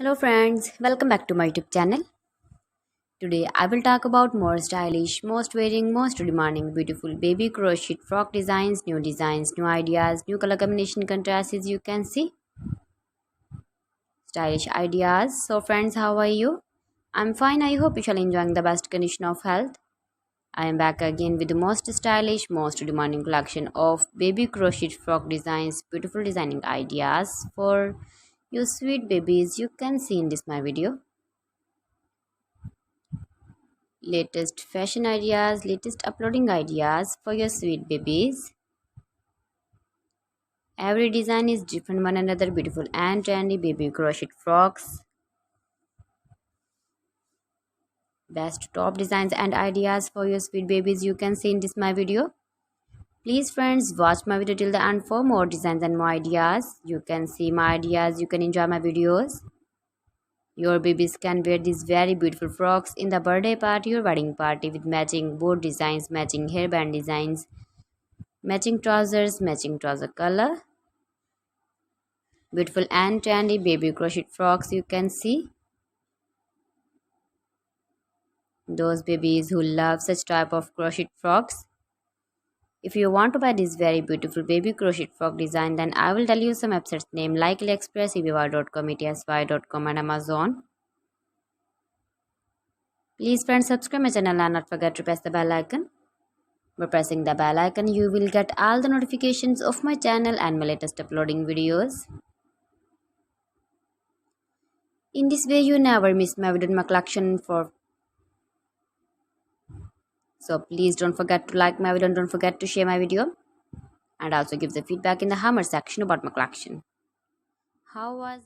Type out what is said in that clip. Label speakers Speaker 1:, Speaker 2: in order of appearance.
Speaker 1: Hello friends, welcome back to my YouTube channel. Today I will talk about more stylish, most wearing, most demanding, beautiful baby crochet frock designs, new ideas, new color combination contrasts as you can see. Stylish ideas. So friends, how are you? I'm fine. I hope you shall enjoying the best condition of health. I am back again with the most stylish, most demanding collection of baby crochet frock designs, beautiful designing ideas for you sweet babies you can see in this my video. Latest fashion ideas, latest uploading ideas for your sweet babies. Every design is different one another, beautiful and trendy baby crochet frocks. Best top designs and ideas for your sweet babies you can see in this my video. Please friends, watch my video till the end for more designs and more ideas. You can see my ideas, you can enjoy my videos. Your babies can wear these very beautiful frocks in the birthday party or wedding party with matching board designs, matching hairband designs, matching trouser color. Beautiful and trendy baby crochet frocks you can see. Those babies who love such type of crochet frocks. If you want to buy this very beautiful baby crochet frock design, then I will tell you some websites name like AliExpress, eBay.com, ETSY.com and Amazon. Please friends, subscribe my channel and not forget to press the bell icon. By pressing the bell icon, you will get all the notifications of my channel and my latest uploading videos. In this way, you never miss my video in my collection So please don't forget to like my video and don't forget to share my video. And also give the feedback in the hammer section about my collection. How was